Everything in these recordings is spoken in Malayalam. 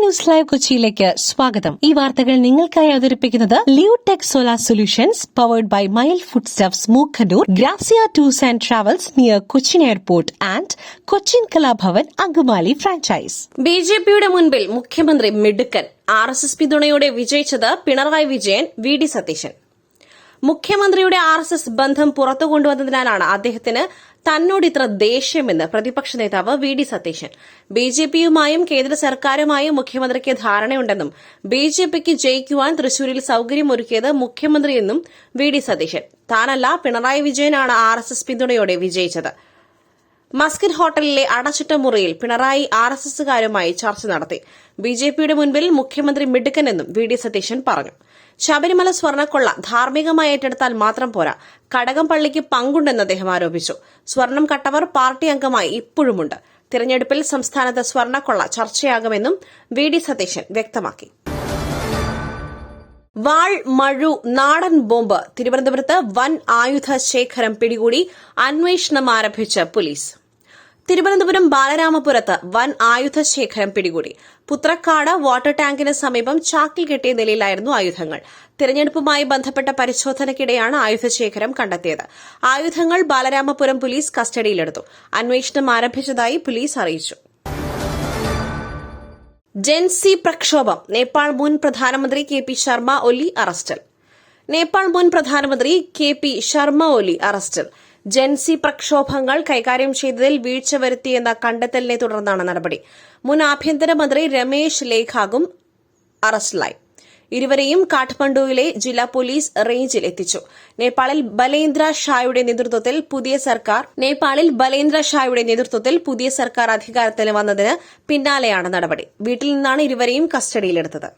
ന്യൂസ് ലൈവ് കൊച്ചിയിലേക്ക് സ്വാഗതം. ഈ വാർത്തകൾ നിങ്ങൾക്കായി അവതരിപ്പിക്കുന്നത് Leotech solar solutions powered by mile food stuffs Mookkannoor, Grazia tours and travels near Cochin airport and Cochin Kalabhavan Angamaly franchise. ബിജെപിയുടെ മുൻപിൽ മുഖ്യമന്ത്രി മിടുക്കൻ. RSS പിന്തുണയോടെ വിജയിച്ചത് പിണറായി വിജയൻ, VD സതീശൻ. മുഖ്യമന്ത്രിയുടെ RSS ബന്ധം പുറത്തു കൊണ്ടുവന്നതിനാലാണ് അദ്ദേഹത്തിന് തന്നോട് ഇത്ര ദേഷ്യമെന്ന് പ്രതിപക്ഷ നേതാവ് VD സതീശൻ. ബിജെപിയുമായും കേന്ദ്ര സർക്കാരുമായും മുഖ്യമന്ത്രിക്ക് ധാരണയുണ്ടെന്നും ബിജെപിക്ക് ജയിക്കുവാൻ തൃശൂരിൽ സൌകര്യമൊരുക്കിയത് മുഖ്യമന്ത്രിയെന്നും VD സതീശൻ. താനല്ല, പിണറായി വിജയനാണ് RSS പിന്തുണയോടെ വിജയിച്ചത്. മസ്കറ്റ് ഹോട്ടലിലെ അടച്ചിട്ട മുറിയിൽ പിണറായി RSSകാരുമായി ചർച്ച നടത്തി. ബിജെപിയുടെ മുൻപിൽ മുഖ്യമന്ത്രി മിടുക്കനെന്നും VD സതീശൻ പറഞ്ഞു. ശബരിമല സ്വർണ്ണക്കൊള്ള ധാർമ്മികമായി ഏറ്റെടുത്താൽ മാത്രം പോരാ, കടകംപള്ളിക്ക് പങ്കുണ്ടെന്ന് അദ്ദേഹം ആരോപിച്ചു. സ്വർണം കട്ടവർ പാർട്ടി അംഗമായി ഇപ്പോഴുമുണ്ട്. തിരഞ്ഞെടുപ്പിൽ സംസ്ഥാനത്ത് സ്വർണ്ണക്കൊള്ള ചർച്ചയാകുമെന്നും VD സതീശൻ വ്യക്തമാക്കി. വാൾ, മഴു, നാടൻ ബോംബ്. തിരുവനന്തപുരത്ത് വൻ ആയുധ ശേഖരം പിടികൂടി, അന്വേഷണം ആരംഭിച്ച് പോലീസ്. തിരുവനന്തപുരം ബാലരാമപുരത്ത് വൻ ആയുധ ശേഖരം പിടികൂടി. പുത്രക്കാട് വാട്ടർ ടാങ്കിന് സമീപം ചാക്കിൽ കെട്ടിയ നിലയിലായിരുന്നു ആയുധങ്ങൾ. തിരഞ്ഞെടുപ്പുമായി ബന്ധപ്പെട്ട പരിശോധനയ്ക്കിടെയാണ് ആയുധശേഖരം കണ്ടെത്തിയത്. ആയുധങ്ങൾ ബാലരാമപുരം പോലീസ് കസ്റ്റഡിയിലെടുത്തു. അന്വേഷണം ആരംഭിച്ചതായി പോലീസ് അറിയിച്ചു. ജെൻസി പ്രക്ഷോഭം. നേപ്പാൾ മുൻ പ്രധാനമന്ത്രി KP ശർമ്മ ഒലി അറസ്റ്റിൽ. നേപ്പാൾ മുൻ പ്രധാനമന്ത്രി KP ശർമ്മ ഒലി അറസ്റ്റിൽ. ജെൻസി പ്രക്ഷോഭങ്ങൾ കൈകാര്യം ചെയ്തതിൽ വീഴ്ച വരുത്തിയെന്ന കണ്ടെത്തലിനെ തുടർന്നാണ് നടപടി. മുൻ ആഭ്യന്തരമന്ത്രി രമേശ് ലേഖാഗും അറസ്റ്റിലായി. ഇരുവരെയും കാഠ്മണ്ഡുവിലെ ജില്ലാ പോലീസ് റേഞ്ചിൽ എത്തിച്ചു. നേപ്പാളിൽ ബലേന്ദ്ര ഷായുടെ നേതൃത്വത്തിൽ പുതിയ സർക്കാർ അധികാരത്തിൽ വന്നതിന് പിന്നാലെയാണ് നടപടി. വീട്ടിൽ നിന്നാണ് ഇരുവരെയും കസ്റ്റഡിയിലെടുത്തത്.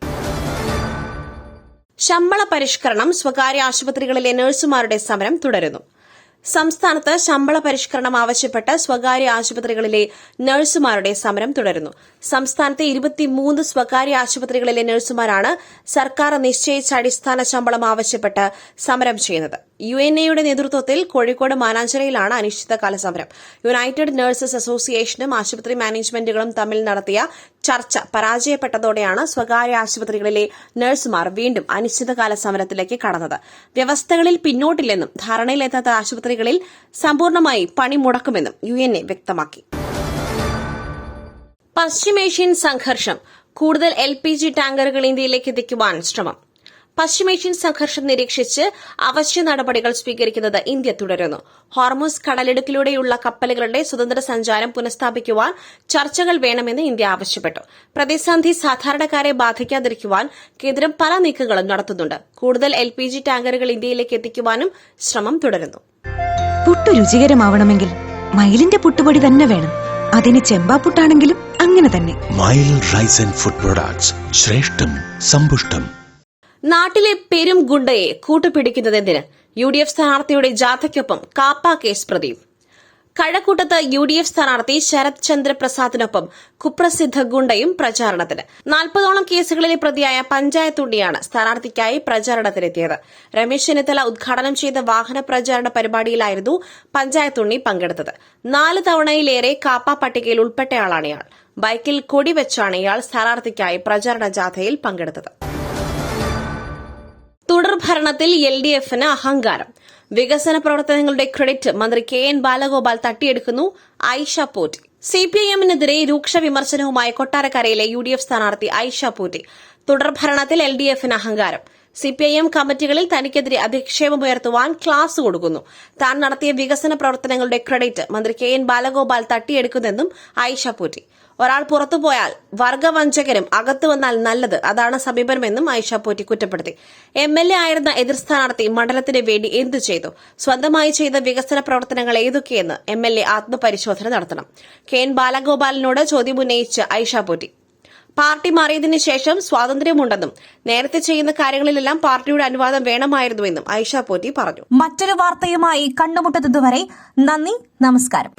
ശമ്പള പരിഷ്കരണം. സ്വകാര്യ ആശുപത്രികളിലെ നഴ്സുമാരുടെ സമരം തുടരുന്നു. സംസ്ഥാനത്ത് ശമ്പള പരിഷ്കരണം ആവശ്യപ്പെട്ട് സ്വകാര്യ ആശുപത്രികളിലെ നഴ്സുമാരുടെ സമരം തുടരുന്നു. സംസ്ഥാനത്തെ 23 സ്വകാര്യ ആശുപത്രികളിലെ നഴ്സുമാരാണ് സർക്കാർ നിശ്ചയിച്ച അടിസ്ഥാന ശമ്പളം ആവശ്യപ്പെട്ട് സമരം ചെയ്യുന്നത്. UNAയുടെ നേതൃത്വത്തിൽ കോഴിക്കോട് മാനാഞ്ചിറയിലാണ് അനിശ്ചിതകാല സമരം. യുണൈറ്റഡ് നഴ്സസ് അസോസിയേഷനും ആശുപത്രി മാനേജ്മെന്റുകളും തമ്മിൽ നടത്തിയ ചർച്ച പരാജയപ്പെട്ടതോടെയാണ് സ്വകാര്യ ആശുപത്രികളിലെ നഴ്സുമാർ വീണ്ടും അനിശ്ചിതകാല സമരത്തിലേക്ക് കടന്നത്. വ്യവസ്ഥകളിൽ പിന്നോട്ടില്ലെന്നും ധാരണയിലെത്താത്ത ആശുപത്രികളിൽ സമ്പൂർണ്ണമായി പണി മുടക്കുമെന്നും UNA വ്യക്തമാക്കി. പശ്ചിമേഷ്യൻ സംഘർഷം. കൂടുതൽ LPG ടാങ്കറുകൾ ഇന്ത്യയിലേക്ക് എത്തിക്കുവാൻ ശ്രമം. പശ്ചിമേഷ്യൻ സംഘർഷം നിരീക്ഷിച്ച് അവശ്യ നടപടികൾ സ്വീകരിക്കുന്നത് ഇന്ത്യ തുടരുന്നു. ഹോർമുസ് കടലിടുക്കിലൂടെയുള്ള കപ്പലുകളുടെ സ്വതന്ത്ര സഞ്ചാരം പുനഃസ്ഥാപിക്കുവാൻ ചർച്ചകൾ വേണമെന്ന് ഇന്ത്യ ആവശ്യപ്പെട്ടു. പ്രതിസന്ധി സാധാരണക്കാരെ ബാധിക്കാതിരിക്കുവാൻ കേന്ദ്രം പല നീക്കങ്ങളും നടത്തുന്നുണ്ട്. കൂടുതൽ LPG ടാങ്കറുകൾ ഇന്ത്യയിലേക്ക് എത്തിക്കുവാനും ശ്രമം തുടരുന്നു. പുട്ട് രുചികരമാവണമെങ്കിൽ മയിലിന്റെ പുട്ടുപൊടി തന്നെ വേണം. അതിന് ചെമ്പാപ്പുട്ടാണെങ്കിലും അങ്ങനെ തന്നെ. Mile rice and food products, ശ്രേഷ്ഠം സമ്പുഷ്ടം. നാട്ടിലെ പെരും ഗുണ്ടയെ കൂട്ടുപിടിക്കുന്നതെന്തിന്? UDF സ്ഥാനാർത്ഥിയുടെ ജാഥയ്ക്കൊപ്പം കാപ്പ കേസ് പ്രതിയും. കഴക്കൂട്ടത്ത് UDF സ്ഥാനാർത്ഥി ശരത് ചന്ദ്ര പ്രസാദിനൊപ്പം കുപ്രസിദ്ധ ഗുണ്ടയും പ്രചാരണത്തിന്. 40ഓളം കേസുകളിലെ പ്രതിയായ പഞ്ചായത്ത് ഉണ്ണിയാണ് സ്ഥാനാർത്ഥിക്കായി പ്രചാരണത്തിനെത്തിയത്. രമേശ് ചെന്നിത്തല ഉദ്ഘാടനം ചെയ്ത വാഹന പ്രചാരണ പരിപാടിയിലായിരുന്നു പഞ്ചായത്ത് ഉണ്ണി പങ്കെടുത്തത്. 4 തവണയിലേറെ കാപ്പ പട്ടികയിൽ ഉൾപ്പെട്ടയാളാണ് ഇയാൾ. ബൈക്കിൽ കൊടിവെച്ചാണ് ഇയാൾ സ്ഥാനാർത്ഥിക്കായി പ്രചാരണ ജാഥയിൽ പങ്കെടുത്തത്. തുടർഭരണത്തിൽ LDFന് അഹങ്കാരം. വികസന പ്രവർത്തനങ്ങളുടെ ക്രെഡിറ്റ് മന്ത്രി KN ബാലഗോപാൽ തട്ടിയെടുക്കുന്നു. ഐഷ പോറ്റി. CPIMനെതിരെ രൂക്ഷ വിമർശനവുമായി കൊട്ടാരക്കരയിലെ UDF സ്ഥാനാർത്ഥി ഐഷ പോറ്റി. തുടർഭരണത്തിൽ LDFന് അഹങ്കാരം. CPIM കമ്മിറ്റികളിൽ തനിക്കെതിരെ അധിക്ഷേപമുയർത്തുവാൻ ക്ലാസ് കൊടുക്കുന്നു. താൻ നടത്തിയ വികസന പ്രവർത്തനങ്ങളുടെ ക്രെഡിറ്റ് മന്ത്രി KN ബാലഗോപാൽ തട്ടിയെടുക്കുന്നെന്നും ഐഷ പോറ്റി. ഒരാൾ പുറത്തുപോയാൽ വർഗവഞ്ചകരും അകത്തു വന്നാൽ നല്ലത്, അതാണ് സമീപനമെന്നും ഐഷ പോറ്റി കുറ്റപ്പെടുത്തി. MLA ആയിരുന്ന എതിർ സ്ഥാനാർത്ഥി മണ്ഡലത്തിന് വേണ്ടി എന്തു ചെയ്തു? സ്വന്തമായി ചെയ്ത വികസന പ്രവർത്തനങ്ങൾ ഏതൊക്കെയെന്ന് MLA ആത്മപരിശോധന നടത്തണം. KN ബാലഗോപാലിനോട് ചോദ്യമുന്നയിച്ച് ഐഷ പോറ്റി. പാർട്ടി മാറിയതിനു ശേഷം സ്വാതന്ത്ര്യമുണ്ടെന്നും നേരത്തെ ചെയ്യുന്ന കാര്യങ്ങളിലെല്ലാം പാർട്ടിയുടെ അനുവാദം വേണമായിരുന്നുവെന്നും ഐഷ പോറ്റി പറഞ്ഞു. മറ്റൊരു വാർത്തയുമായി കണ്ടുമുട്ടുന്നതുവരെ നന്ദി, നമസ്കാരം.